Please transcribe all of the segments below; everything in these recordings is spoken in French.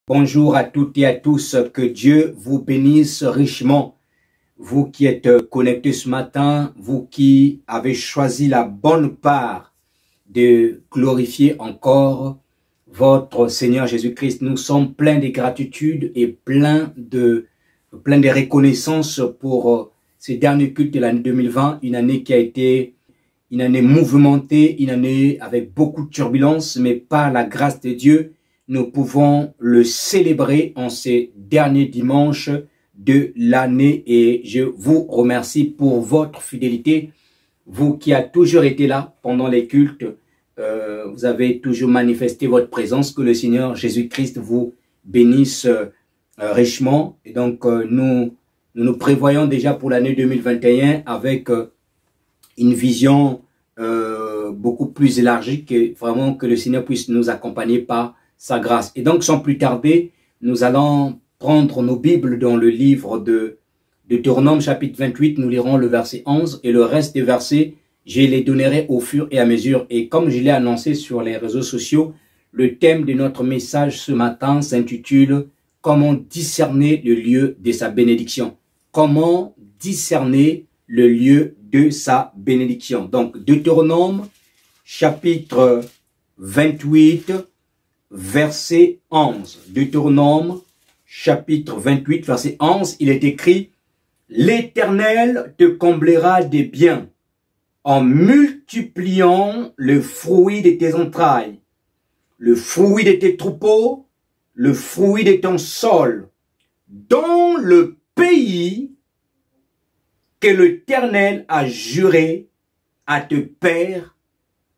Bonjour à toutes et à tous, que Dieu vous bénisse richement. Vous qui êtes connectés ce matin, vous qui avez choisi la bonne part de glorifier encore votre Seigneur Jésus-Christ. Nous sommes pleins de gratitude et pleins de reconnaissance pour ce dernier culte de l'année 2020, une année qui a été une année mouvementée, une année avec beaucoup de turbulences, mais par la grâce de Dieu, nous pouvons le célébrer en ces derniers dimanches de l'année et je vous remercie pour votre fidélité. Vous qui avez toujours été là pendant les cultes, vous avez toujours manifesté votre présence. Que le Seigneur Jésus-Christ vous bénisse richement. Et donc, nous prévoyons déjà pour l'année 2021 avec une vision beaucoup plus élargie, vraiment que le Seigneur puisse nous accompagner par sa grâce. Et donc, sans plus tarder, nous allons prendre nos Bibles dans le livre de Deutéronome chapitre 28. Nous lirons le verset 11 et le reste des versets, je les donnerai au fur et à mesure. Et comme je l'ai annoncé sur les réseaux sociaux, le thème de notre message ce matin s'intitule « Comment discerner le lieu de sa bénédiction ». Comment discerner le lieu de sa bénédiction. Donc, Deutéronome chapitre 28, verset 11. Deutéronome, chapitre 28, verset 11, il est écrit « L'Éternel te comblera des biens en multipliant le fruit de tes entrailles, le fruit de tes troupeaux, le fruit de ton sol, dans le pays que l'Éternel a juré à tes pères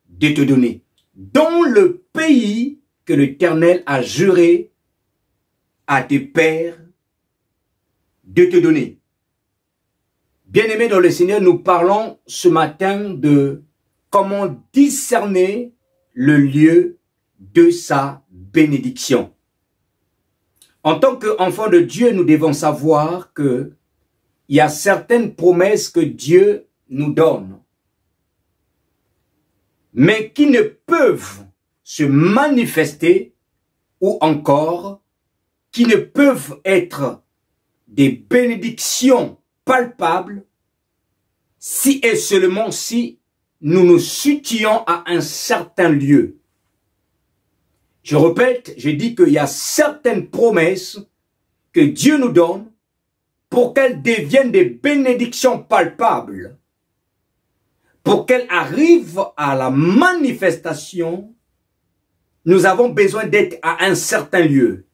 de te donner. » Dans le pays que l'Éternel a juré à tes pères de te donner. Bien-aimés dans le Seigneur, nous parlons ce matin de comment discerner le lieu de sa bénédiction. En tant qu'enfants de Dieu, nous devons savoir que il y a certaines promesses que Dieu nous donne, mais qui ne peuvent se manifester ou encore qui ne peuvent être des bénédictions palpables si et seulement si nous nous situons à un certain lieu. Je répète, je dis qu'il y a certaines promesses que Dieu nous donne pour qu'elles deviennent des bénédictions palpables, pour qu'elles arrivent à la manifestation. Nous avons besoin d'être à un certain lieu.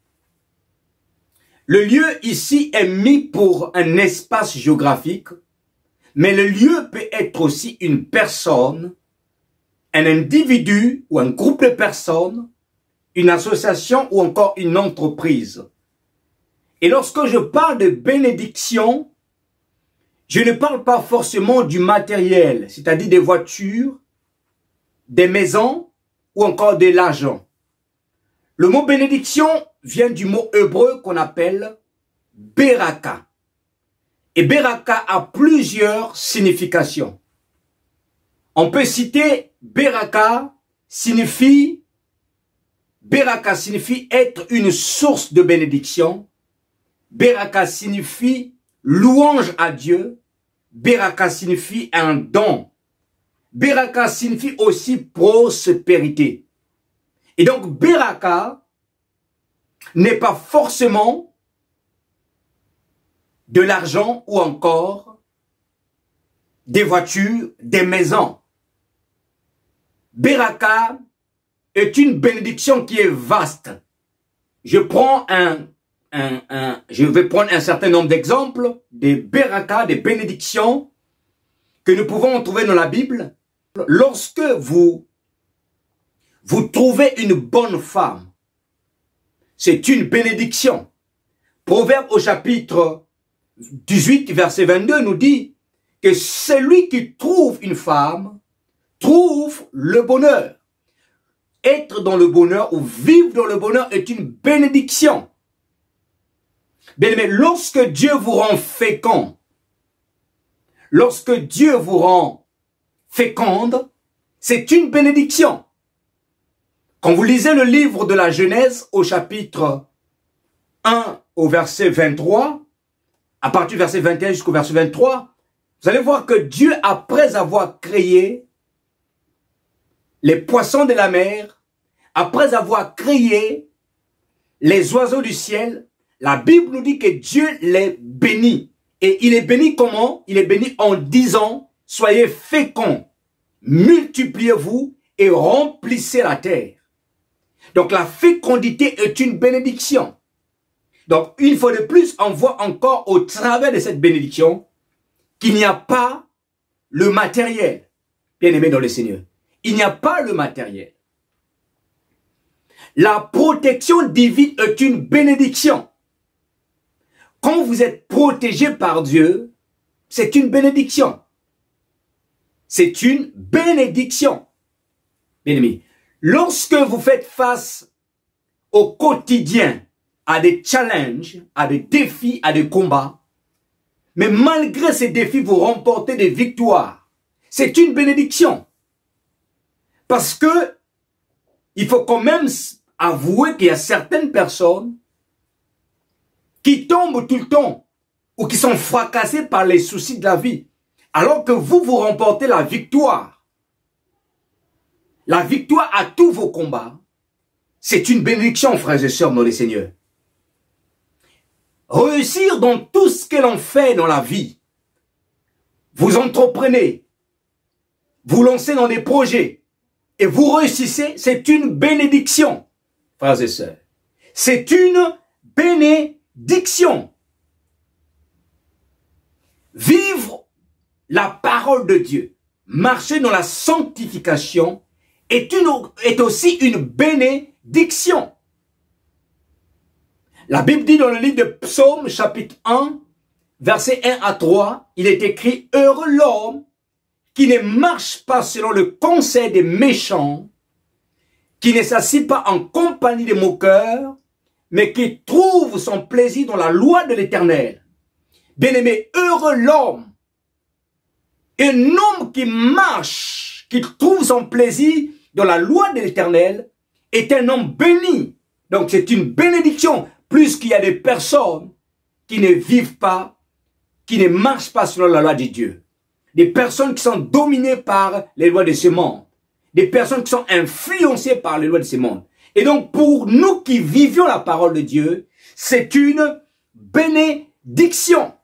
Le lieu ici est mis pour un espace géographique, mais le lieu peut être aussi une personne, un individu ou un groupe de personnes, une association ou encore une entreprise. Et lorsque je parle de bénédiction, je ne parle pas forcément du matériel, c'est-à-dire des voitures, des maisons, ou encore de l'argent. Le mot bénédiction vient du mot hébreu qu'on appelle Beraka. Et Beraka a plusieurs significations. On peut citer Beraka signifie être une source de bénédiction. Beraka signifie louange à Dieu. Beraka signifie un don. Beraka signifie aussi prospérité. Et donc, Beraka n'est pas forcément de l'argent ou encore des voitures, des maisons. Beraka est une bénédiction qui est vaste. Je vais prendre un certain nombre d'exemples des Beraka, des bénédictions que nous pouvons trouver dans la Bible. Lorsque vous trouvez une bonne femme, c'est une bénédiction. Proverbe au chapitre 18, verset 22 nous dit que celui qui trouve une femme trouve le bonheur. Être dans le bonheur ou vivre dans le bonheur est une bénédiction. Mais lorsque Dieu vous rend fécond, lorsque Dieu vous rend féconde, c'est une bénédiction. Quand vous lisez le livre de la Genèse au chapitre 1 au verset 23, à partir du verset 21 jusqu'au verset 23, vous allez voir que Dieu, après avoir créé les poissons de la mer, après avoir créé les oiseaux du ciel, la Bible nous dit que Dieu les bénit. Et il est béni comment? Il est béni en disant, soyez féconds, multipliez-vous et remplissez la terre. Donc la fécondité est une bénédiction. Donc une fois de plus, on voit encore au travers de cette bénédiction qu'il n'y a pas le matériel. Bien aimé dans le Seigneur, il n'y a pas le matériel. La protection divine est une bénédiction. Quand vous êtes protégé par Dieu, c'est une bénédiction. C'est une bénédiction. Bien aimé, lorsque vous faites face au quotidien, à des challenges, à des défis, à des combats, mais malgré ces défis, vous remportez des victoires. C'est une bénédiction. Parce que il faut quand même avouer qu'il y a certaines personnes qui tombent tout le temps ou qui sont fracassées par les soucis de la vie, alors que vous remportez la victoire. La victoire à tous vos combats, c'est une bénédiction, frères et sœurs dans le Seigneur. Réussir dans tout ce que l'on fait dans la vie, vous entreprenez, vous lancez dans des projets et vous réussissez, c'est une bénédiction, frères et sœurs. C'est une bénédiction. Vivre la parole de Dieu, marcher dans la sanctification est aussi une bénédiction. La Bible dit dans le livre de Psaume, chapitre 1, verset 1 à 3, il est écrit « Heureux l'homme qui ne marche pas selon le conseil des méchants, qui ne s'assied pas en compagnie des moqueurs, mais qui trouve son plaisir dans la loi de l'Éternel. » Bien-aimé, heureux l'homme, un homme qui marche, qui trouve son plaisir dans la loi de l'Éternel, est un homme béni. Donc c'est une bénédiction, plus qu'il y a des personnes qui ne vivent pas, qui ne marchent pas selon la loi de Dieu. Des personnes qui sont dominées par les lois de ce monde. Des personnes qui sont influencées par les lois de ce monde. Et donc pour nous qui vivions la parole de Dieu, c'est une bénédiction.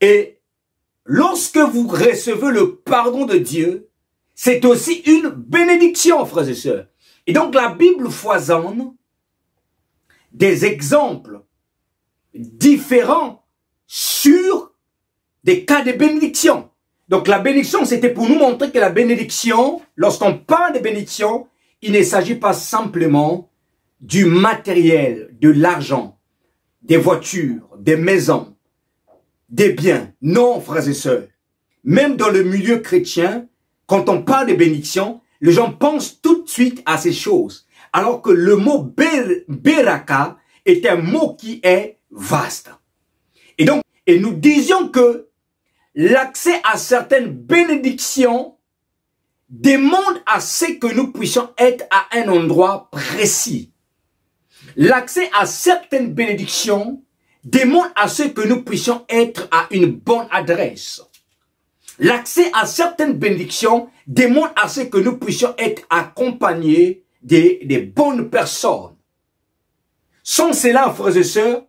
Et lorsque vous recevez le pardon de Dieu, c'est aussi une bénédiction, frères et sœurs. Et donc la Bible foisonne des exemples différents sur des cas de bénédiction. Donc la bénédiction, c'était pour nous montrer que la bénédiction, lorsqu'on parle de bénédiction, il ne s'agit pas simplement du matériel, de l'argent, des voitures, des maisons, des biens. Non, frères et sœurs. Même dans le milieu chrétien, quand on parle de bénédiction, les gens pensent tout de suite à ces choses. Alors que le mot beraka est un mot qui est vaste. Et donc, et nous disions que l'accès à certaines bénédictions demande à ce que nous puissions être à un endroit précis. L'accès à certaines bénédictions demande à ce que nous puissions être à une bonne adresse. L'accès à certaines bénédictions demande à ce que nous puissions être accompagnés des bonnes personnes. Sans cela, frères et sœurs,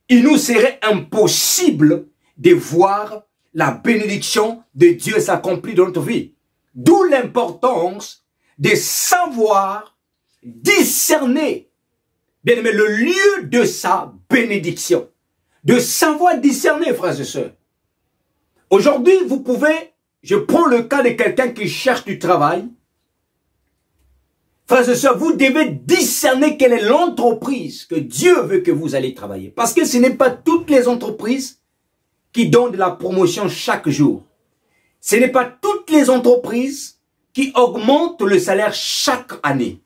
il nous serait impossible de voir la bénédiction de Dieu s'accomplir dans notre vie. D'où l'importance de savoir discerner, bien aimé, le lieu de sa bénédiction. De savoir discerner, frères et sœurs. Aujourd'hui, vous pouvez, je prends le cas de quelqu'un qui cherche du travail. Frères et sœurs, vous devez discerner quelle est l'entreprise que Dieu veut que vous allez travailler. Parce que ce n'est pas toutes les entreprises qui donnent de la promotion chaque jour. Ce n'est pas toutes les entreprises qui augmentent le salaire chaque année.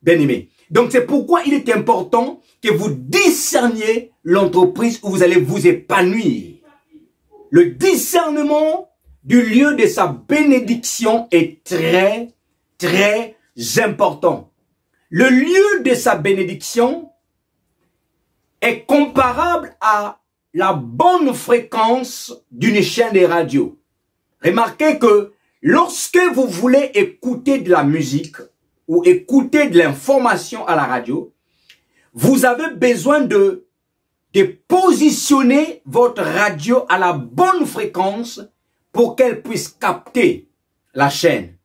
Bien aimé. Donc c'est pourquoi il est important que vous discerniez l'entreprise où vous allez vous épanouir. Le discernement du lieu de sa bénédiction est très, très important. Le lieu de sa bénédiction est comparable à la bonne fréquence d'une chaîne de radio. Remarquez que lorsque vous voulez écouter de la musique ou écouter de l'information à la radio, vous avez besoin de positionner votre radio à la bonne fréquence pour qu'elle puisse capter la chaîne.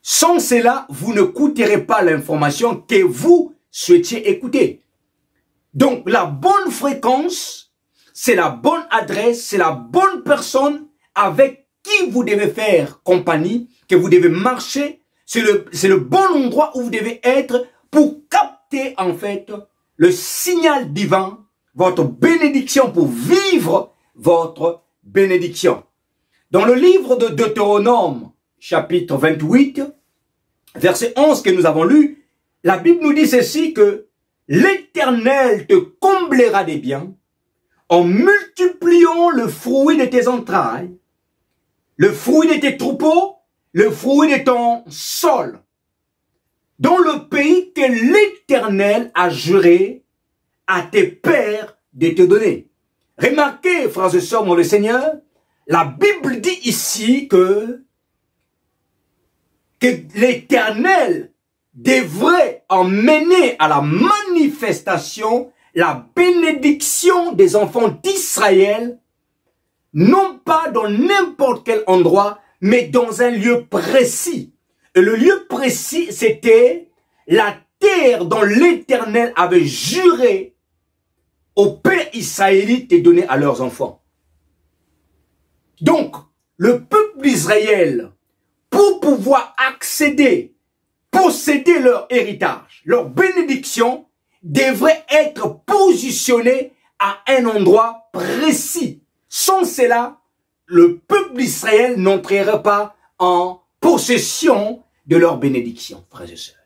Sans cela, vous ne n'écouterez pas l'information que vous souhaitiez écouter. Donc, la bonne fréquence, c'est la bonne adresse, c'est la bonne personne avec qui vous devez faire compagnie, que vous devez marcher. C'est le bon endroit où vous devez être pour capter, en fait, le signal divin, votre bénédiction, pour vivre votre bénédiction. Dans le livre de Deutéronome, chapitre 28, verset 11 que nous avons lu, la Bible nous dit ceci, que l'Éternel te comblera des biens en multipliant le fruit de tes entrailles, le fruit de tes troupeaux, le fruit de ton sol, dans le pays que l'Éternel a juré à tes pères de te donner. Remarquez, frères et sœurs, mon le Seigneur, la Bible dit ici que l'Éternel devrait emmener à la manifestation la bénédiction des enfants d'Israël, non pas dans n'importe quel endroit, mais dans un lieu précis. Et le lieu précis, c'était la terre dont l'Éternel avait juré aux pères israélites de donner à leurs enfants. Donc, le peuple d'Israël, pour pouvoir accéder, posséder leur héritage, leur bénédiction, devrait être positionné à un endroit précis. Sans cela, le peuple d'Israël n'entrerait pas en possession de leur bénédiction, frères et sœurs.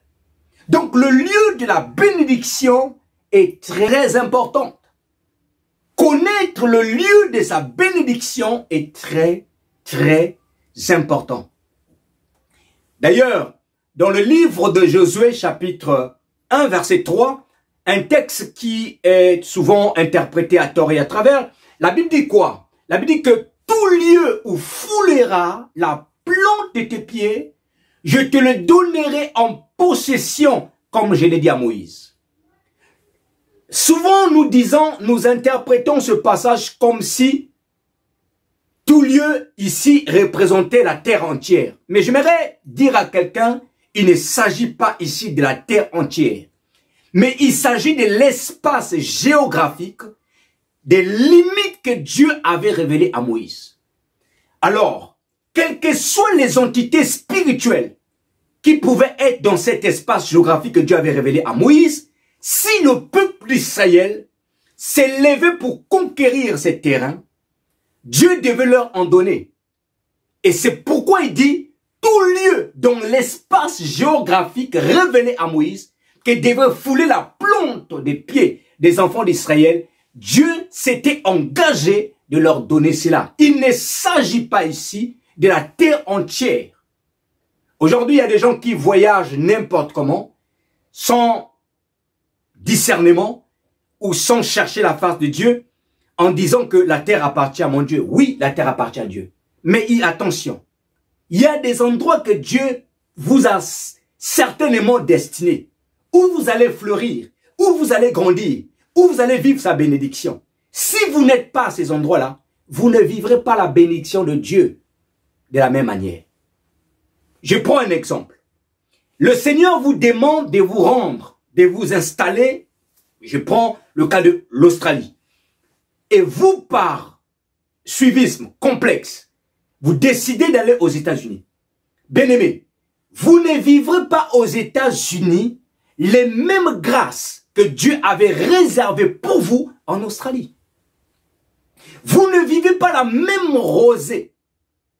Donc, le lieu de la bénédiction est très important. Connaître le lieu de sa bénédiction est très, très important. D'ailleurs, dans le livre de Josué, chapitre 1, verset 3, un texte qui est souvent interprété à tort et à travers, la Bible dit quoi? La Bible dit que tout lieu où foulera la plante de tes pieds, je te le donnerai en possession, comme je l'ai dit à Moïse. Souvent, nous interprétons ce passage comme si tout lieu ici représentait la terre entière. Mais j'aimerais dire à quelqu'un, il ne s'agit pas ici de la terre entière. Mais il s'agit de l'espace géographique, des limites que Dieu avait révélées à Moïse. Alors, quelles que soient les entités spirituelles qui pouvaient être dans cet espace géographique que Dieu avait révélé à Moïse, si le peuple d'Israël s'est levé pour conquérir ces terrains, Dieu devait leur en donner. Et c'est pourquoi il dit, tout lieu dans l'espace géographique révélé à Moïse, qui devait fouler la plante des pieds des enfants d'Israël, Dieu s'était engagé de leur donner cela. Il ne s'agit pas ici de la terre entière. Aujourd'hui, il y a des gens qui voyagent n'importe comment, sans discernement ou sans chercher la face de Dieu, en disant que la terre appartient à mon Dieu. Oui, la terre appartient à Dieu. Mais attention, il y a des endroits que Dieu vous a certainement destinés, où vous allez fleurir, où vous allez grandir, où vous allez vivre sa bénédiction. Si vous n'êtes pas à ces endroits-là, vous ne vivrez pas la bénédiction de Dieu de la même manière. Je prends un exemple. Le Seigneur vous demande de vous rendre, de vous installer. Je prends le cas de l'Australie. Et vous, par suivisme complexe, vous décidez d'aller aux États-Unis. Bien-aimés, vous ne vivrez pas aux États-Unis les mêmes grâces que Dieu avait réservées pour vous en Australie. Vous ne vivez pas la même rosée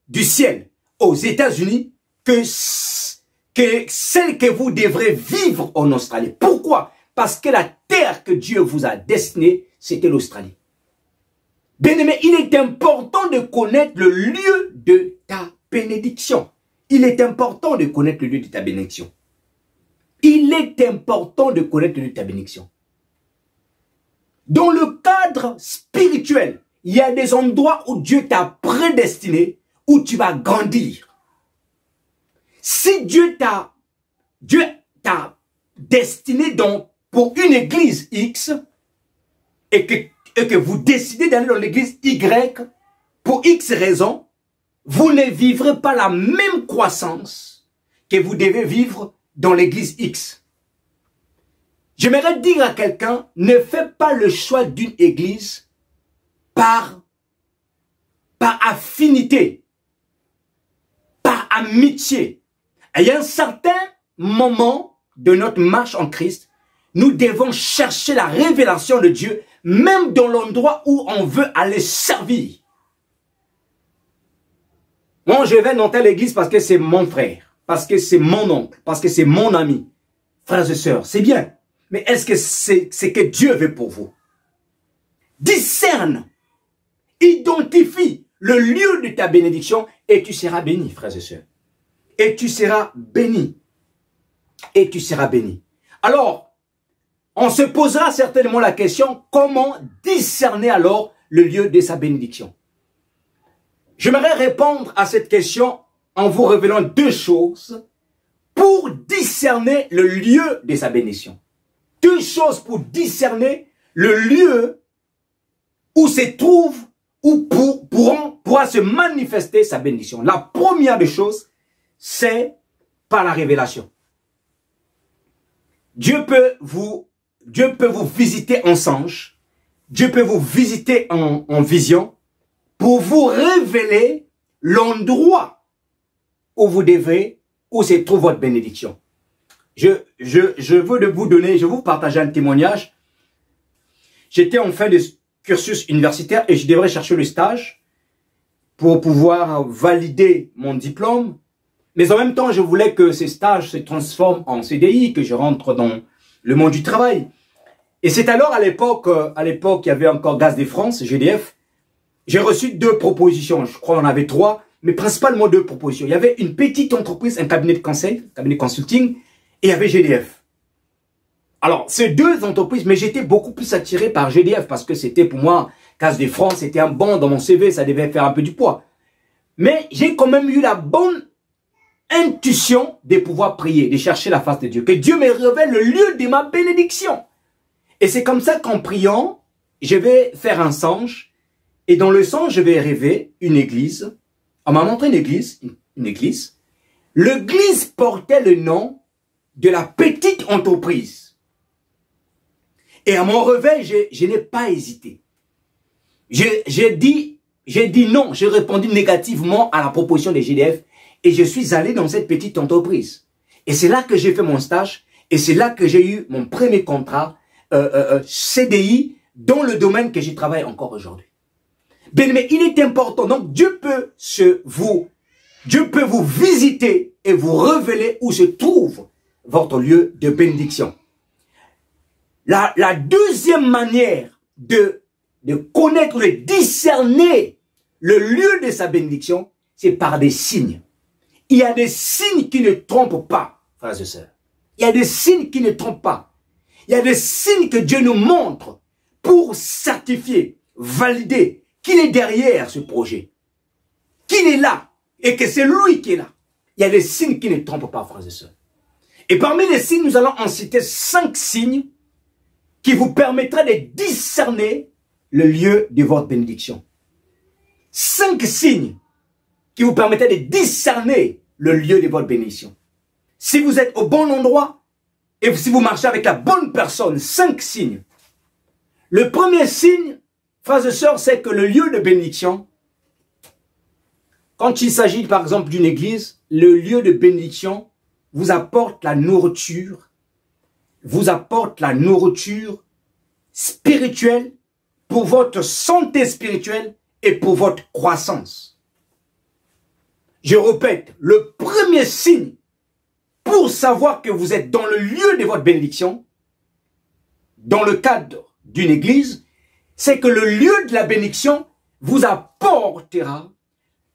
du ciel aux États-Unis que celle que vous devrez vivre en Australie. Pourquoi? Parce que la terre que Dieu vous a destinée, c'était l'Australie. Bien-aimé, il est important de connaître le lieu de ta bénédiction. Il est important de connaître le lieu de ta bénédiction. Il est important de connaître le lieu de ta bénédiction. Dans le cadre spirituel, il y a des endroits où Dieu t'a prédestiné, où tu vas grandir. Si Dieu t'a destiné pour une église X et que vous décidez d'aller dans l'église Y pour X raisons, vous ne vivrez pas la même croissance que vous devez vivre dans l'église X. J'aimerais dire à quelqu'un, ne fais pas le choix d'une église par affinité, par amitié. Et il y a un certain moment de notre marche en Christ, nous devons chercher la révélation de Dieu, même dans l'endroit où on veut aller servir. Moi, je vais dans telle église parce que c'est mon frère, parce que c'est mon oncle, parce que c'est mon ami. Frères et sœurs, c'est bien. Mais est-ce que c'est ce que Dieu veut pour vous? Discerne, identifie le lieu de ta bénédiction et tu seras béni, frères et sœurs. Et tu seras béni. Et tu seras béni. Alors, on se posera certainement la question, comment discerner alors le lieu de sa bénédiction? J'aimerais répondre à cette question en vous révélant deux choses pour discerner le lieu de sa bénédiction. Deux choses pour discerner le lieu où se trouve, où pourra se manifester sa bénédiction. La première des choses, c'est par la révélation. Dieu peut vous visiter en songe, Dieu peut vous visiter en vision, pour vous révéler l'endroit où se trouve votre bénédiction. Je veux vous partager un témoignage. J'étais en fin de cursus universitaire et je devrais chercher le stage pour pouvoir valider mon diplôme. Mais en même temps, je voulais que ce stage se transforme en CDI, que je rentre dans le monde du travail. Et c'est alors à l'époque, il y avait encore Gaz de France, GDF. J'ai reçu deux propositions, je crois qu'on en avait trois, mais principalement deux propositions. Il y avait une petite entreprise, un cabinet de conseil, un cabinet de consulting, et il y avait GDF. Alors, ces deux entreprises, mais j'étais beaucoup plus attiré par GDF parce que c'était pour moi, Gaz de France, c'était un bon dans mon CV, ça devait faire un peu du poids. Mais j'ai quand même eu la bonne intuition de pouvoir prier, de chercher la face de Dieu, que Dieu me révèle le lieu de ma bénédiction. Et c'est comme ça qu'en priant, je vais faire un songe. Et dans le songe, je vais rêver une église. On m'a montré une église. L'église portait le nom de la petite entreprise. Et à mon réveil, je n'ai pas hésité. J'ai dit non. J'ai répondu négativement à la proposition des GDF. Et je suis allé dans cette petite entreprise. Et c'est là que j'ai fait mon stage. Et c'est là que j'ai eu mon premier contrat CDI dans le domaine que je travaille encore aujourd'hui. Bien, mais il est important. Donc, Dieu peut vous visiter et vous révéler où se trouve votre lieu de bénédiction. La deuxième manière de connaître, de discerner le lieu de sa bénédiction, c'est par des signes. Il y a des signes qui ne trompent pas, frères et sœurs. Il y a des signes qui ne trompent pas. Il y a des signes que Dieu nous montre pour certifier, valider qu'il est derrière ce projet, qu'il est là et que c'est lui qui est là. Il y a des signes qui ne trompent pas, frères et sœurs. Et parmi les signes, nous allons en citer 5 signes qui vous permettraient de discerner le lieu de votre bénédiction. 5 signes qui vous permettraient de discerner le lieu de votre bénédiction. Si vous êtes au bon endroit et si vous marchez avec la bonne personne, 5 signes. Le premier signe, frères et sœurs, c'est que le lieu de bénédiction, quand il s'agit par exemple d'une église, le lieu de bénédiction vous apporte la nourriture, spirituelle pour votre santé spirituelle et pour votre croissance. Je répète, le premier signe pour savoir que vous êtes dans le lieu de votre bénédiction, dans le cadre d'une église, c'est que le lieu de la bénédiction vous apportera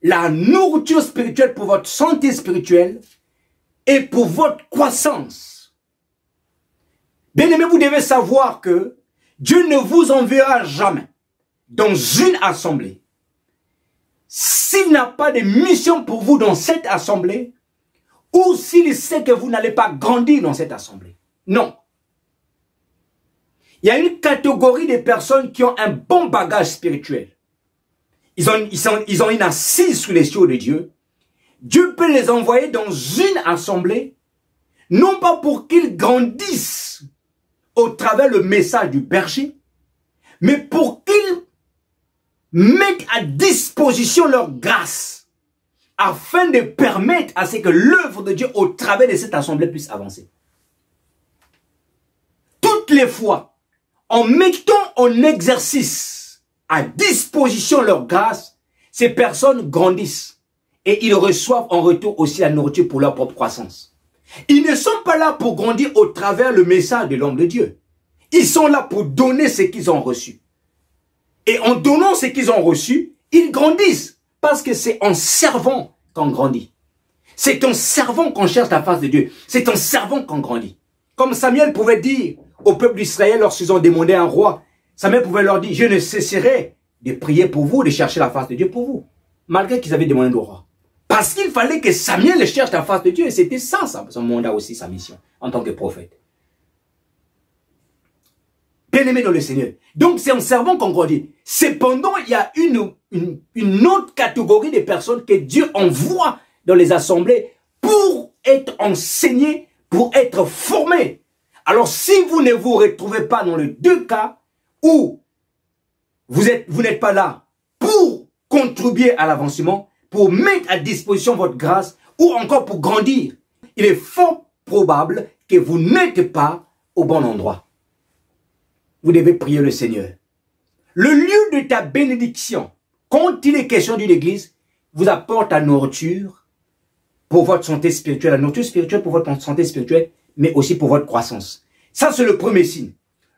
la nourriture spirituelle pour votre santé spirituelle et pour votre croissance. Bien-aimés, vous devez savoir que Dieu ne vous enverra jamais dans une assemblée s'il n'a pas de mission pour vous dans cette assemblée ou s'il sait que vous n'allez pas grandir dans cette assemblée. Non. Il y a une catégorie de personnes qui ont un bon bagage spirituel. Ils ont une assise sous les cieux de Dieu. Dieu peut les envoyer dans une assemblée, non pas pour qu'ils grandissent au travers le message du berger, mais pour qu'ils mettent à disposition leur grâce, afin de permettre à ce que l'œuvre de Dieu au travers de cette assemblée puisse avancer. Toutes les fois, en mettant en exercice à disposition leur grâce, ces personnes grandissent et ils reçoivent en retour aussi la nourriture pour leur propre croissance. Ils ne sont pas là pour grandir au travers le message de l'homme de Dieu. Ils sont là pour donner ce qu'ils ont reçu. Et en donnant ce qu'ils ont reçu, ils grandissent. Parce que c'est en servant qu'on grandit. C'est en servant qu'on cherche la face de Dieu. C'est en servant qu'on grandit. Comme Samuel pouvait dire au peuple d'Israël lorsqu'ils ont demandé un roi, Samuel pouvait leur dire, je ne cesserai de prier pour vous, de chercher la face de Dieu pour vous. Malgré qu'ils avaient demandé au roi. Parce qu'il fallait que Samuel cherche la face de Dieu. Et c'était ça, son mandat aussi, sa mission, en tant que prophète. Bien-aimé dans le Seigneur. Donc c'est en servant qu'on grandit. Cependant, il y a une autre catégorie de personnes que Dieu envoie dans les assemblées pour être enseignés, pour être formés. Alors si vous ne vous retrouvez pas dans les deux cas où vous n'êtes pas là pour contribuer à l'avancement, pour mettre à disposition votre grâce ou encore pour grandir, il est fort probable que vous n'êtes pas au bon endroit. Vous devez prier le Seigneur. Le lieu de ta bénédiction, quand il est question d'une église, vous apporte la nourriture pour votre santé spirituelle, la nourriture spirituelle pour votre santé spirituelle, mais aussi pour votre croissance. Ça, c'est le premier signe.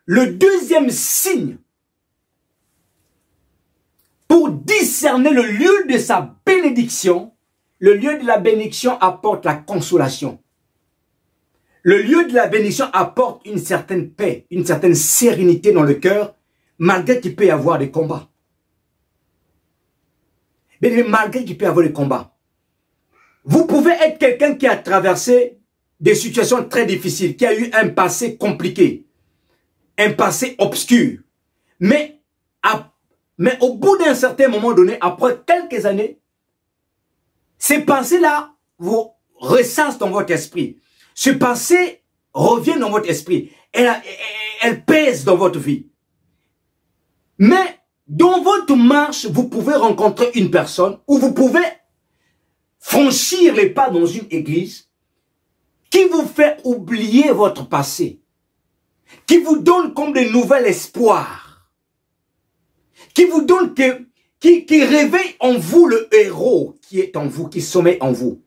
Le deuxième signe, pour discerner le lieu de sa bénédiction, le lieu de la bénédiction apporte la consolation. Le lieu de la bénédiction apporte une certaine paix, une certaine sérénité dans le cœur, malgré qu'il peut y avoir des combats. Mais malgré qu'il peut y avoir des combats. Vous pouvez être quelqu'un qui a traversé des situations très difficiles, qui a eu un passé compliqué, un passé obscur. Mais au bout d'un certain moment donné, après quelques années, ces passés-là vous ressassent dans votre esprit. Ce passé revient dans votre esprit. Elle pèse dans votre vie. Mais dans votre marche, vous pouvez rencontrer une personne ou vous pouvez franchir les pas dans une église qui vous fait oublier votre passé, qui vous donne comme de nouveaux espoirs, qui vous donne qui réveille en vous le héros qui est en vous, qui sommeille en vous,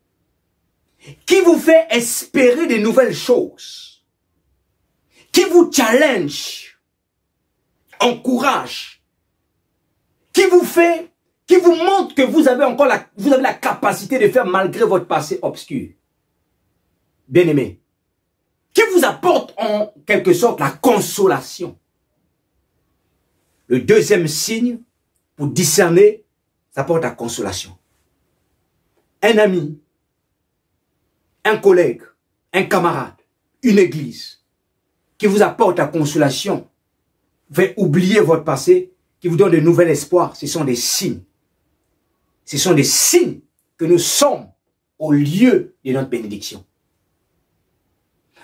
qui vous fait espérer de nouvelles choses, qui vous challenge, encourage, qui vous montre que vous avez encore la capacité de faire malgré votre passé obscur. Bien-aimé, qui vous apporte en quelque sorte la consolation. Le deuxième signe pour discerner, ça apporte la consolation. Un ami, un collègue, un camarade, une église, qui vous apporte la consolation, fait oublier votre passé, qui vous donne de nouvel espoir, ce sont des signes. Ce sont des signes que nous sommes au lieu de notre bénédiction.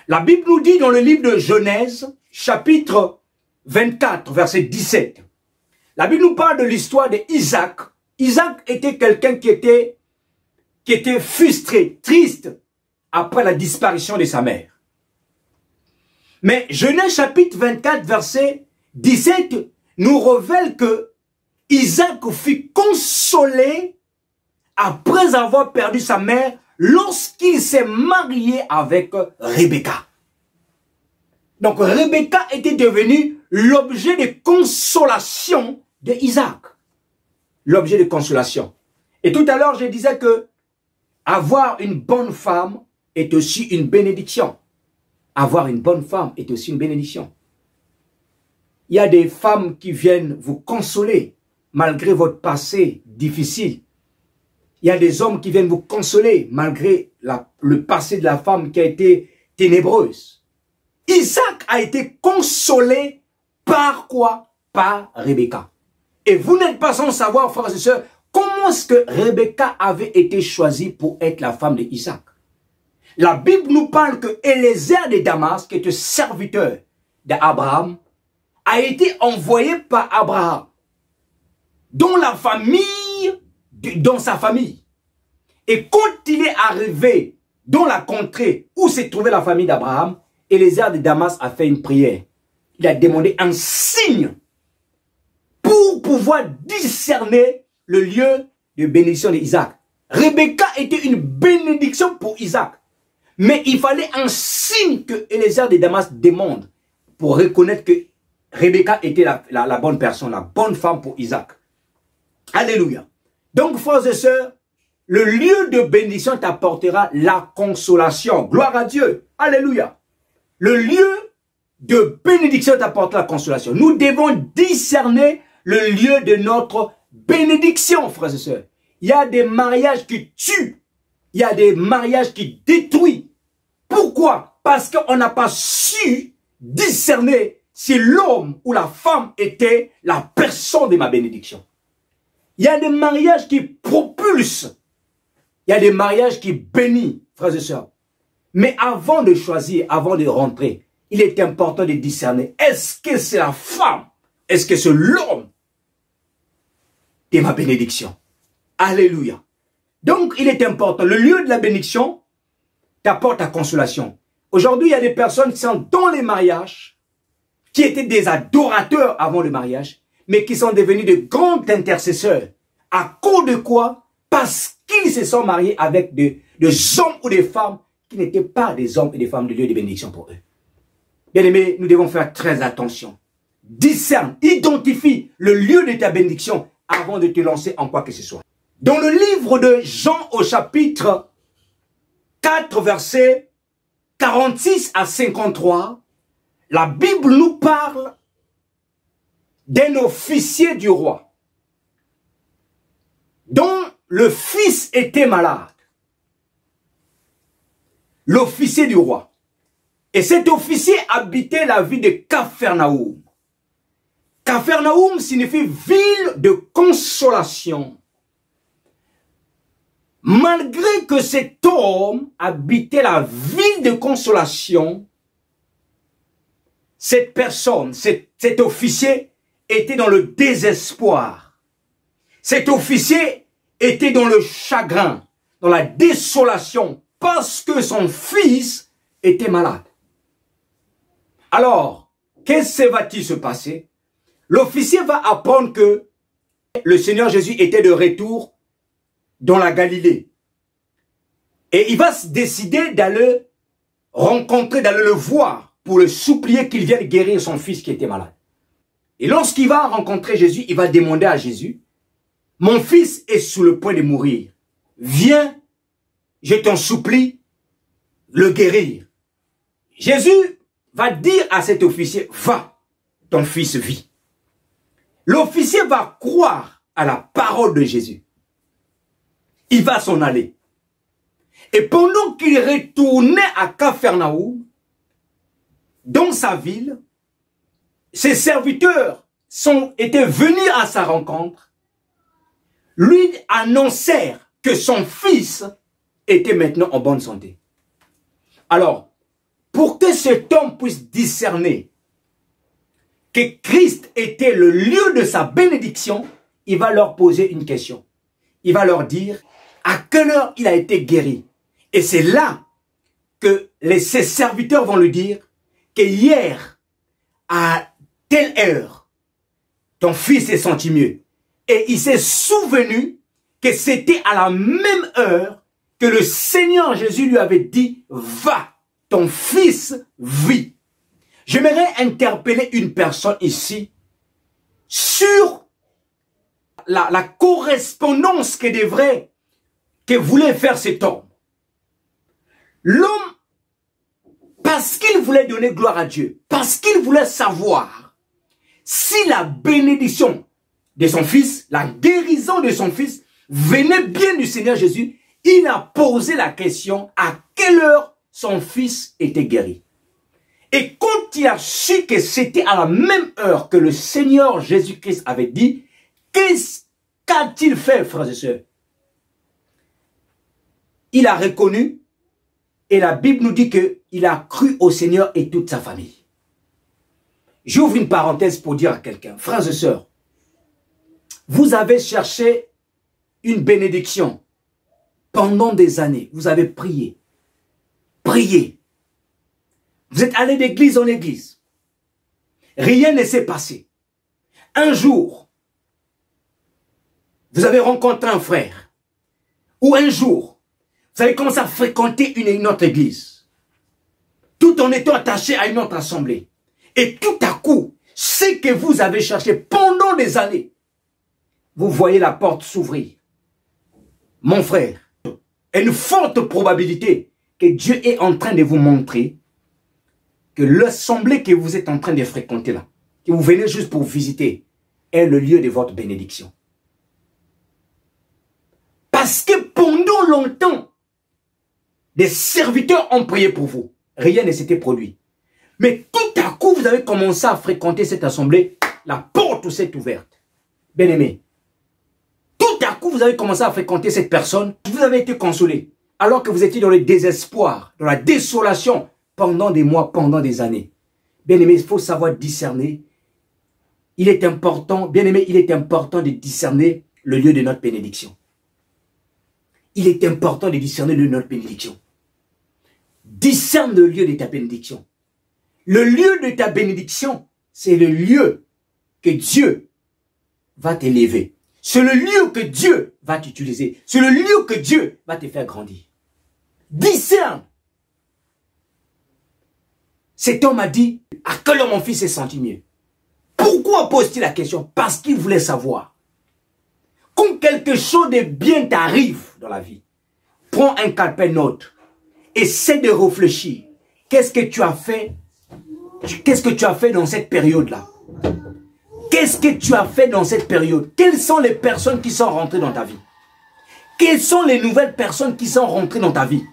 La Bible nous dit dans le livre de Genèse, chapitre 24, verset 17. La Bible nous parle de l'histoire d'Isaac. Isaac était quelqu'un qui était frustré, triste, après la disparition de sa mère. Mais Genèse chapitre 24, verset 17, nous révèle que Isaac fut consolé après avoir perdu sa mère lorsqu'il s'est marié avec Rebecca. Donc Rebecca était devenue l'objet de consolation d'Isaac. L'objet de consolation. Et tout à l'heure, je disais que avoir une bonne femme est aussi une bénédiction. Avoir une bonne femme est aussi une bénédiction. Il y a des femmes qui viennent vous consoler malgré votre passé difficile. Il y a des hommes qui viennent vous consoler malgré le passé de la femme qui a été ténébreuse. Isaac a été consolé par quoi? Par Rebecca. Et vous n'êtes pas sans savoir, frères et sœurs, comment est-ce que Rebecca avait été choisie pour être la femme d'Isaac. La Bible nous parle que Eliezer de Damas, qui était serviteur d'Abraham, a été envoyé par Abraham, dont la famille, dans sa famille. Et quand il est arrivé dans la contrée où s'est trouvée la famille d'Abraham, Eliezer de Damas a fait une prière. Il a demandé un signe pour pouvoir discerner le lieu de bénédiction d'Isaac. Rebecca était une bénédiction pour Isaac. Mais il fallait un signe que Eliezer de Damas demande pour reconnaître que Rebecca était la bonne personne, la bonne femme pour Isaac. Alléluia. Donc, frères et sœurs, le lieu de bénédiction t'apportera la consolation. Gloire à Dieu. Alléluia. Le lieu de bénédiction t'apportera la consolation. Nous devons discerner le lieu de notre bénédiction, frères et sœurs. Il y a des mariages qui tuent. Il y a des mariages qui détruisent. Pourquoi? Parce qu'on n'a pas su discerner si l'homme ou la femme était la personne de ma bénédiction. Il y a des mariages qui propulsent. Il y a des mariages qui bénissent, frères et sœurs. Mais avant de choisir, avant de rentrer, il est important de discerner. Est-ce que c'est la femme? Est-ce que c'est l'homme de ma bénédiction? Alléluia. Donc, il est important. Le lieu de la bénédiction t'apporte la consolation. Aujourd'hui, il y a des personnes qui sont dans les mariages, qui étaient des adorateurs avant le mariage, mais qui sont devenus de grands intercesseurs. À cause de quoi? Parce qu'ils se sont mariés avec des hommes ou des femmes qui n'étaient pas des hommes et des femmes de lieu de bénédiction pour eux. Bien aimés, nous devons faire très attention. Discerne, identifie le lieu de ta bénédiction avant de te lancer en quoi que ce soit. Dans le livre de Jean au chapitre 4, versets 46 à 53, la Bible nous parle d'un officier du roi dont le fils était malade. L'officier du roi. Et cet officier habitait la ville de Capharnaüm. Capharnaüm signifie ville de consolation. Malgré que cet homme habitait la ville de consolation, cette personne, cet officier était dans le désespoir. Cet officier était dans le chagrin, dans la désolation, parce que son fils était malade. Alors, qu'est-ce qui va-t-il se passer? L'officier va apprendre que le Seigneur Jésus était de retour dans la Galilée. Et il va se décider d'aller rencontrer, d'aller le voir pour le supplier qu'il vienne guérir son fils qui était malade. Et lorsqu'il va rencontrer Jésus, il va demander à Jésus, « Mon fils est sur le point de mourir. Viens, je t'en supplie, le guérir. » Jésus va dire à cet officier, « Va, ton fils vit. » L'officier va croire à la parole de Jésus. Il va s'en aller. Et pendant qu'il retournait à Capharnaüm, dans sa ville, ses serviteurs étaient venus à sa rencontre, lui annoncèrent que son fils était maintenant en bonne santé. Alors, pour que cet homme puisse discerner que Christ était le lieu de sa bénédiction, il va leur poser une question. Il va leur dire à quelle heure il a été guéri. Et c'est là que ses serviteurs vont lui dire que hier, à telle heure, ton fils s'est senti mieux. Et il s'est souvenu que c'était à la même heure que le Seigneur Jésus lui avait dit, va, ton fils vit. J'aimerais interpeller une personne ici sur la correspondance que voulait faire cet homme. L'homme, parce qu'il voulait donner gloire à Dieu, parce qu'il voulait savoir si la bénédiction de son fils, la guérison de son fils venait bien du Seigneur Jésus, il a posé la question à quelle heure son fils était guéri. Et quand il a su que c'était à la même heure que le Seigneur Jésus-Christ avait dit, qu'a-t-il fait, frères et sœurs? Il a reconnu, et la Bible nous dit qu'il a cru au Seigneur et toute sa famille. J'ouvre une parenthèse pour dire à quelqu'un, frères et sœurs, vous avez cherché une bénédiction pendant des années, vous avez prié, prié. Vous êtes allé d'église en église. Rien ne s'est passé. Un jour, vous avez rencontré un frère. Ou un jour, vous avez commencé à fréquenter une autre église. Tout en étant attaché à une autre assemblée. Et tout à coup, ce que vous avez cherché pendant des années, vous voyez la porte s'ouvrir. Mon frère, il y a une forte probabilité que Dieu est en train de vous montrer que l'assemblée que vous êtes en train de fréquenter là, que vous venez juste pour visiter, est le lieu de votre bénédiction. Parce que pendant longtemps, des serviteurs ont prié pour vous. Rien ne s'était produit. Mais tout à coup, vous avez commencé à fréquenter cette assemblée, la porte s'est ouverte. Bien-aimé, tout à coup, vous avez commencé à fréquenter cette personne, vous avez été consolé, alors que vous étiez dans le désespoir, dans la désolation, pendant des mois, pendant des années. Bien-aimé, il faut savoir discerner. Il est important, bien-aimé, il est important de discerner le lieu de notre bénédiction. Il est important de discerner le lieu de notre bénédiction. Discerne le lieu de ta bénédiction. Le lieu de ta bénédiction, c'est le lieu que Dieu va t'élever. C'est le lieu que Dieu va t'utiliser. C'est le lieu que Dieu va te faire grandir. Discerne. Cet homme a dit, à quel heure mon fils s'est senti mieux? Pourquoi pose-t-il la question? Parce qu'il voulait savoir. Quand quelque chose de bien t'arrive dans la vie, prends un calepin-note, essaie de réfléchir. Qu'est-ce que tu as fait? Qu'est-ce que tu as fait dans cette période-là? Qu'est-ce que tu as fait dans cette période? Quelles sont les personnes qui sont rentrées dans ta vie? Quelles sont les nouvelles personnes qui sont rentrées dans ta vie?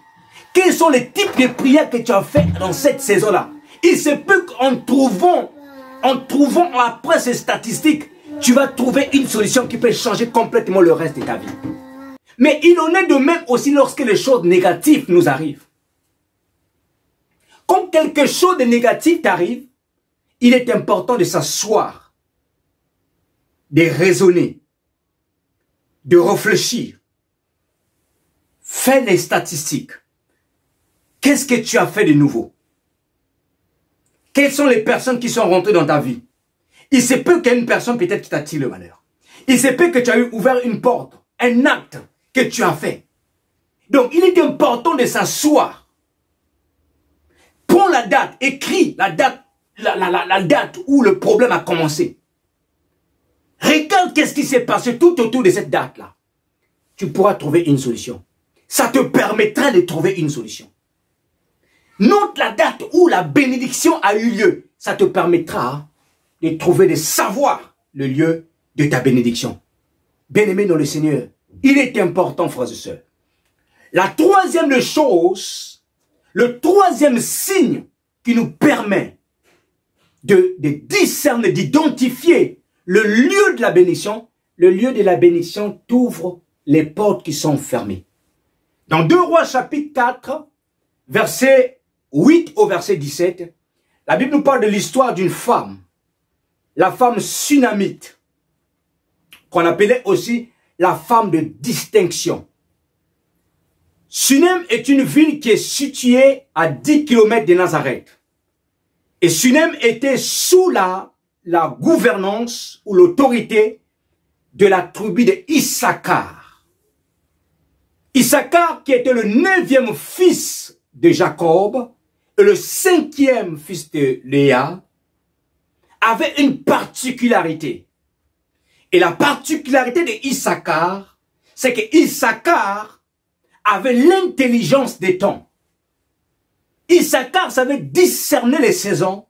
Quels sont les types de prières que tu as fait dans cette saison-là? Il se peut qu'en trouvant après ces statistiques, tu vas trouver une solution qui peut changer complètement le reste de ta vie. Mais il en est de même aussi lorsque les choses négatives nous arrivent. Quand quelque chose de négatif t'arrive, il est important de s'asseoir, de raisonner, de réfléchir. Fais les statistiques. Qu'est-ce que tu as fait de nouveau? Quelles sont les personnes qui sont rentrées dans ta vie? Il se peut qu'il y ait une personne peut-être qui t'a tiré le malheur. Il se peut que tu as ouvert une porte, un acte que tu as fait. Donc, il est important de s'asseoir. Prends la date, écris la date, la date où le problème a commencé. Regarde qu'est-ce qui s'est passé tout autour de cette date-là. Tu pourras trouver une solution. Ça te permettra de trouver une solution. Note la date où la bénédiction a eu lieu. Ça te permettra de trouver, de savoir le lieu de ta bénédiction. Bien-aimé dans le Seigneur, il est important, frères et sœurs. La troisième chose, le troisième signe qui nous permet de discerner, d'identifier le lieu de la bénédiction, le lieu de la bénédiction t'ouvre les portes qui sont fermées. Dans 2 Rois chapitre 4, verset 8 au verset 17, la Bible nous parle de l'histoire d'une femme, la femme sunamite, qu'on appelait aussi la femme de distinction. Sunem est une ville qui est située à 10 km de Nazareth. Et Sunem était sous la gouvernance ou l'autorité de la tribu de Issachar. Issachar, qui était le 9e fils de Jacob et le 5e fils de Léa, avait une particularité. Et la particularité de Issachar, c'est que Issachar avait l'intelligence des temps. Issachar savait discerner les saisons,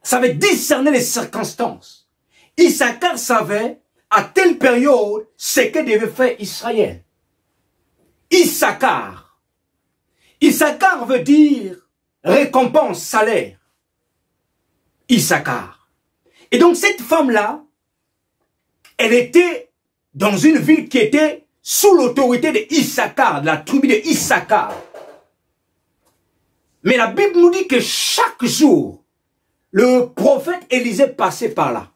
savait discerner les circonstances. Issachar savait à telle période ce que devait faire Israël. Issachar. Issachar veut dire récompense, salaire. Issachar. Et donc cette femme-là, elle était dans une ville qui était sous l'autorité de Issachar, de la tribu de Issachar. Mais la Bible nous dit que chaque jour, le prophète Élisée passait par là.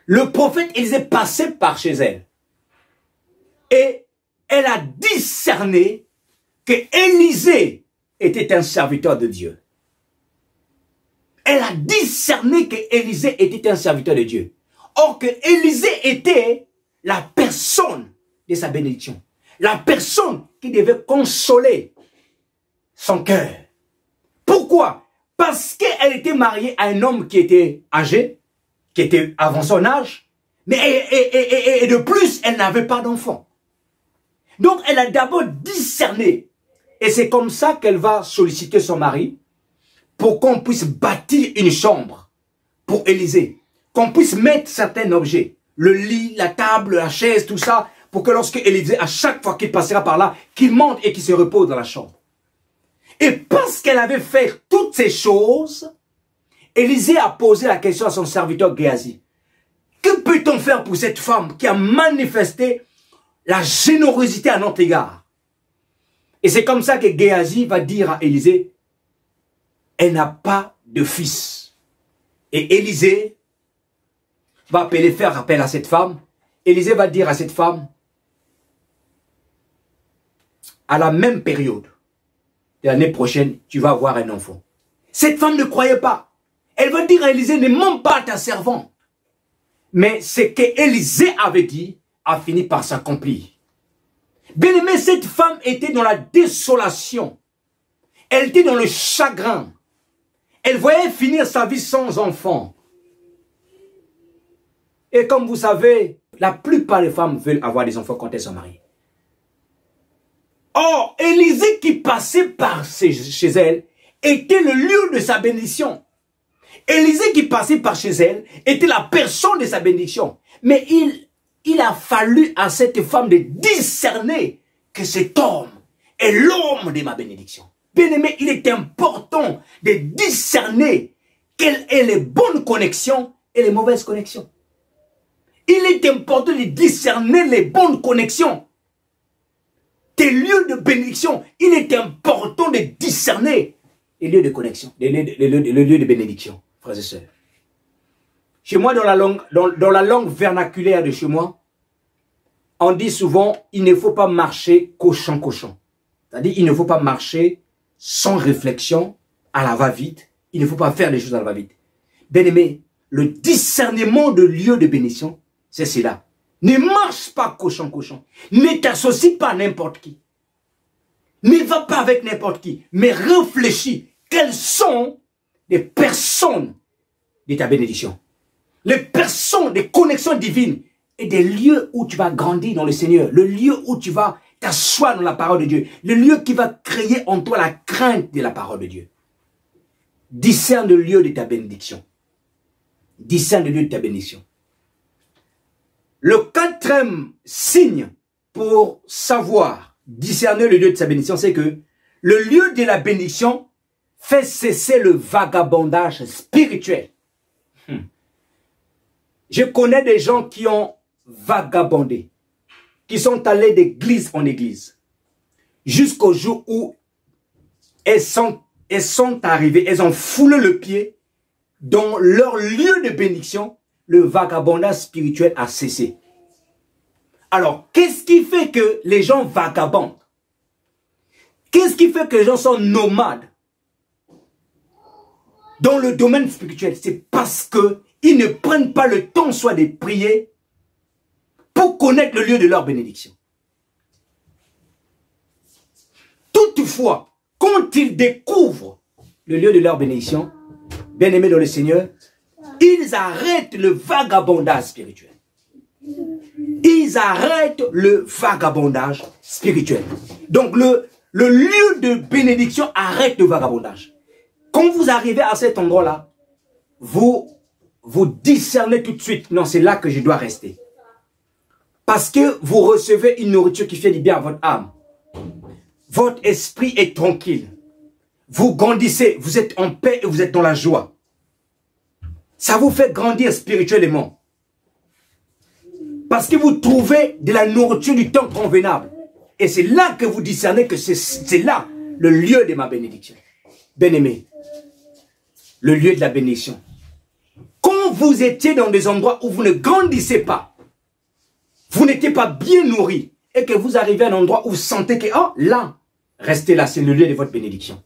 Le prophète Élisée passait par chez elle. Et elle a discerné que Élisée était un serviteur de Dieu. Elle a discerné que Élisée était un serviteur de Dieu. Or que Élisée était la personne de sa bénédiction. La personne qui devait consoler son cœur. Pourquoi? Parce qu'elle était mariée à un homme qui était âgé, qui était avant son âge, mais et de plus, elle n'avait pas d'enfant. Donc, elle a d'abord discerné. Et c'est comme ça qu'elle va solliciter son mari pour qu'on puisse bâtir une chambre pour Élisée. Qu'on puisse mettre certains objets. Le lit, la table, la chaise, tout ça, pour que lorsque Élisée, à chaque fois qu'il passera par là, qu'il monte et qu'il se repose dans la chambre. Et parce qu'elle avait fait toutes ces choses, Élisée a posé la question à son serviteur Géasi. Que peut-on faire pour cette femme qui a manifesté la générosité à notre égard? Et c'est comme ça que Géasi va dire à Élisée, elle n'a pas de fils. Et Élisée va faire appel à cette femme. Élisée va dire à cette femme, à la même période de l'année prochaine, tu vas avoir un enfant. Cette femme ne croyait pas. Elle va dire à Élisée, ne mens pas à ta servante. Mais ce que Élisée avait dit a fini par s'accomplir. Bien aimé, cette femme était dans la désolation. Elle était dans le chagrin. Elle voyait finir sa vie sans enfant. Et comme vous savez, la plupart des femmes veulent avoir des enfants quand elles sont mariées. Or, Élisée qui passait par chez elle était le lieu de sa bénédiction. Élisée qui passait par chez elle était la personne de sa bénédiction. Mais il a fallu à cette femme de discerner que cet homme est l'homme de ma bénédiction. Bien aimé, il est important de discerner quelles sont les bonnes connexions et les mauvaises connexions. Il est important de discerner les bonnes connexions. Tes lieux de bénédiction, il est important de discerner les lieux de connexion, les lieux de bénédiction, frères et sœurs. Chez moi, dans la langue vernaculaire de chez moi, on dit souvent, il ne faut pas marcher cochon. C'est-à-dire, il ne faut pas marcher sans réflexion, à la va-vite. Il ne faut pas faire les choses à la va-vite. Bien aimé, le discernement de lieux de bénédiction, c'est cela. Ne marche pas cochon. Ne t'associe pas à n'importe qui. Ne va pas avec n'importe qui. Mais réfléchis. Quelles sont les personnes de ta bénédiction? Les personnes, des connexions divines et des lieux où tu vas grandir dans le Seigneur. Le lieu où tu vas t'asseoir dans la parole de Dieu. Le lieu qui va créer en toi la crainte de la parole de Dieu. Discerne le lieu de ta bénédiction. Discerne le lieu de ta bénédiction. Le quatrième signe pour savoir discerner le lieu de sa bénédiction, c'est que le lieu de la bénédiction fait cesser le vagabondage spirituel. Je connais des gens qui ont vagabondé, qui sont allés d'église en église, jusqu'au jour où elles sont arrivées, elles ont foulé le pied dans leur lieu de bénédiction. Le vagabondage spirituel a cessé. Alors, qu'est-ce qui fait que les gens vagabondent? Qu'est-ce qui fait que les gens sont nomades dans le domaine spirituel? C'est parce qu'ils ne prennent pas le temps soit de prier pour connaître le lieu de leur bénédiction. Toutefois, quand ils découvrent le lieu de leur bénédiction, bien aimés dans le Seigneur, ils arrêtent le vagabondage spirituel. Ils arrêtent le vagabondage spirituel. Donc le lieu de bénédiction arrête le vagabondage. Quand vous arrivez à cet endroit-là, vous discernez tout de suite, non, c'est là que je dois rester. Parce que vous recevez une nourriture qui fait du bien à votre âme. Votre esprit est tranquille. Vous grandissez, vous êtes en paix et vous êtes dans la joie. Ça vous fait grandir spirituellement. Parce que vous trouvez de la nourriture du temps convenable. Et c'est là que vous discernez que c'est là le lieu de ma bénédiction. Bien-aimé, le lieu de la bénédiction. Quand vous étiez dans des endroits où vous ne grandissez pas, vous n'étiez pas bien nourri, et que vous arrivez à un endroit où vous sentez que, oh, là, restez là, c'est le lieu de votre bénédiction.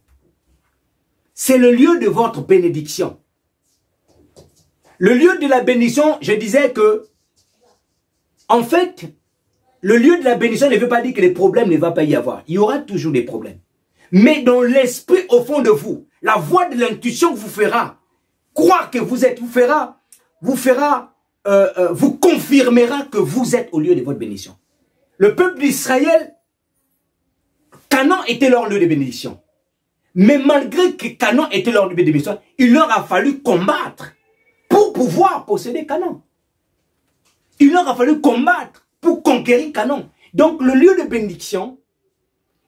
C'est le lieu de votre bénédiction. Le lieu de la bénédiction, je disais que, en fait, le lieu de la bénédiction ne veut pas dire que les problèmes ne vont pas y avoir. Il y aura toujours des problèmes. Mais dans l'esprit au fond de vous, la voix de l'intuition vous fera croire que vous êtes, vous confirmera que vous êtes au lieu de votre bénédiction. Le peuple d'Israël, Canaan était leur lieu de bénédiction. Mais malgré que Canaan était leur lieu de bénédiction, il leur a fallu combattre pour pouvoir posséder Canaan. Il leur a fallu combattre pour conquérir Canaan. Donc le lieu de bénédiction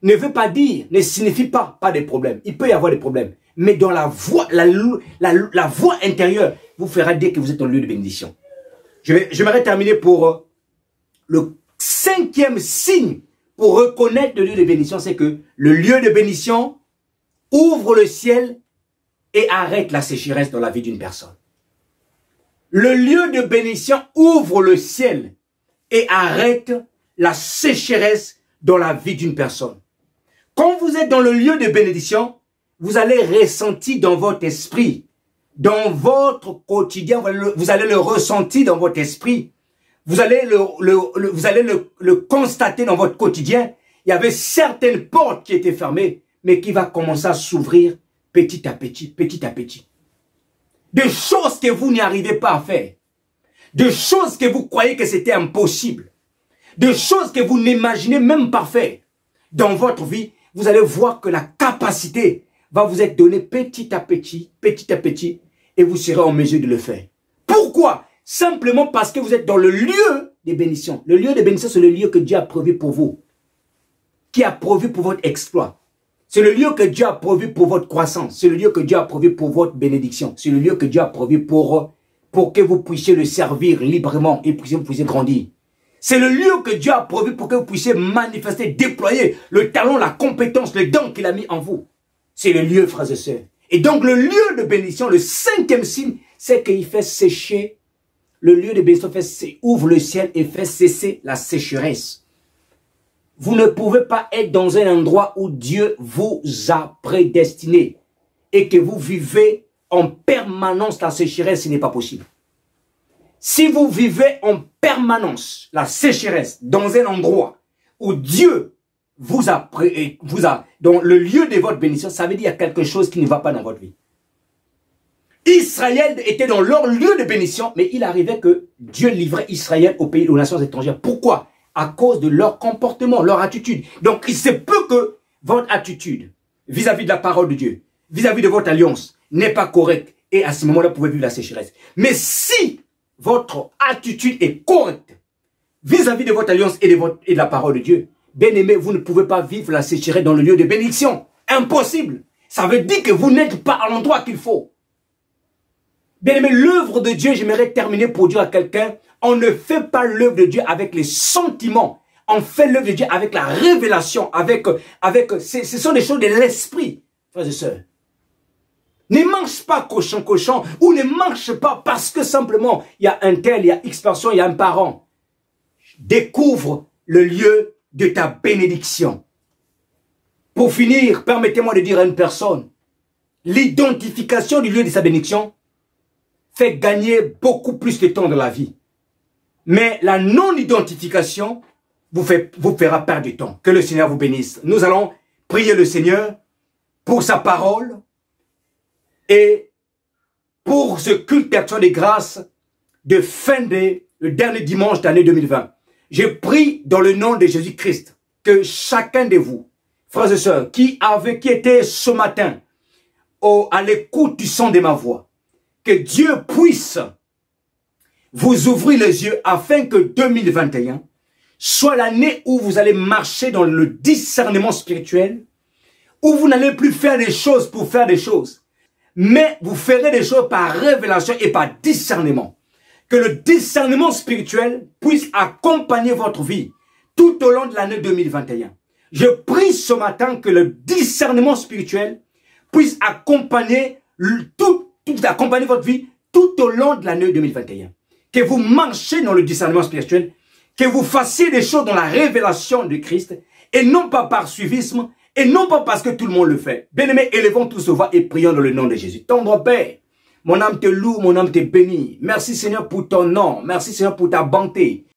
ne veut pas dire, ne signifie pas des problèmes. Il peut y avoir des problèmes. Mais dans la voie, la voie intérieure vous fera dire que vous êtes dans le lieu de bénédiction. J'aimerais terminer pour le 5e signe pour reconnaître le lieu de bénédiction, c'est que le lieu de bénédiction ouvre le ciel et arrête la sécheresse dans la vie d'une personne. Le lieu de bénédiction ouvre le ciel et arrête la sécheresse dans la vie d'une personne. Quand vous êtes dans le lieu de bénédiction, vous allez ressentir dans votre esprit, dans votre quotidien, vous allez le ressentir dans votre esprit. Vous allez le constater dans votre quotidien. Il y avait certaines portes qui étaient fermées, mais qui va commencer à s'ouvrir petit à petit, petit à petit. Des choses que vous n'y arrivez pas à faire. Des choses que vous croyez que c'était impossible. Des choses que vous n'imaginez même pas faire. Dans votre vie, vous allez voir que la capacité va vous être donnée petit à petit, et vous serez en mesure de le faire. Pourquoi? Simplement parce que vous êtes dans le lieu des bénédictions. Le lieu des bénédictions, c'est le lieu que Dieu a prévu pour vous. Qui a prévu pour votre exploit. C'est le lieu que Dieu a prévu pour votre croissance. C'est le lieu que Dieu a prévu pour votre bénédiction. C'est le lieu que Dieu a prévu pour que vous puissiez le servir librement et vous puissiez grandir. C'est le lieu que Dieu a prévu pour que vous puissiez manifester, déployer le talent, la compétence, le don qu'il a mis en vous. C'est le lieu, frères et sœurs. Et donc le lieu de bénédiction, le 5e signe, c'est qu'il fait sécher. Le lieu de bénédiction ouvre le ciel et fait cesser la sécheresse. Vous ne pouvez pas être dans un endroit où Dieu vous a prédestiné et que vous vivez en permanence la sécheresse, ce n'est pas possible. Si vous vivez en permanence la sécheresse dans un endroit où Dieu vous a dans le lieu de votre bénédiction, ça veut dire qu'il y a quelque chose qui ne va pas dans votre vie. Israël était dans leur lieu de bénédiction, mais il arrivait que Dieu livrait Israël au pays, aux nations étrangères. Pourquoi? À cause de leur comportement, leur attitude. Donc, il se peut que votre attitude vis-à-vis de la parole de Dieu, vis-à-vis de votre alliance, n'est pas correcte. Et à ce moment-là, vous pouvez vivre la sécheresse. Mais si votre attitude est correcte vis-à-vis de votre alliance et de la parole de Dieu, bien aimé, vous ne pouvez pas vivre la sécheresse dans le lieu de bénédiction. Impossible. Ça veut dire que vous n'êtes pas à l'endroit qu'il faut. Bien aimé, l'œuvre de Dieu, j'aimerais terminer pour dire à quelqu'un, on ne fait pas l'œuvre de Dieu avec les sentiments. On fait l'œuvre de Dieu avec la révélation, ce sont des choses de l'esprit, frères et sœurs. Ne marche pas cochon, ou ne marche pas parce que simplement, il y a un tel, il y a X personne, il y a un parent. Découvre le lieu de ta bénédiction. Pour finir, permettez-moi de dire à une personne, l'identification du lieu de sa bénédiction fait gagner beaucoup plus de temps dans la vie. Mais la non-identification vous fera perdre du temps. Que le Seigneur vous bénisse. Nous allons prier le Seigneur pour sa parole et pour ce culte d'action des grâces de fin le dernier dimanche d'année 2020. Je prie dans le nom de Jésus-Christ que chacun de vous, frères et sœurs, qui étaient ce matin à l'écoute du son de ma voix, que Dieu puisse vous ouvrir les yeux afin que 2021 soit l'année où vous allez marcher dans le discernement spirituel, où vous n'allez plus faire des choses pour faire des choses, mais vous ferez des choses par révélation et par discernement. Que le discernement spirituel puisse accompagner votre vie tout au long de l'année 2021. Je prie ce matin que le discernement spirituel puisse accompagner, accompagner votre vie tout au long de l'année 2021. Que vous marchiez dans le discernement spirituel, que vous fassiez des choses dans la révélation de Christ, et non pas par suivisme, et non pas parce que tout le monde le fait. Bien-aimés, élevons tous voix et prions dans le nom de Jésus. Tendre Père, mon âme te loue, mon âme te bénit. Merci Seigneur pour ton nom, merci Seigneur pour ta bonté.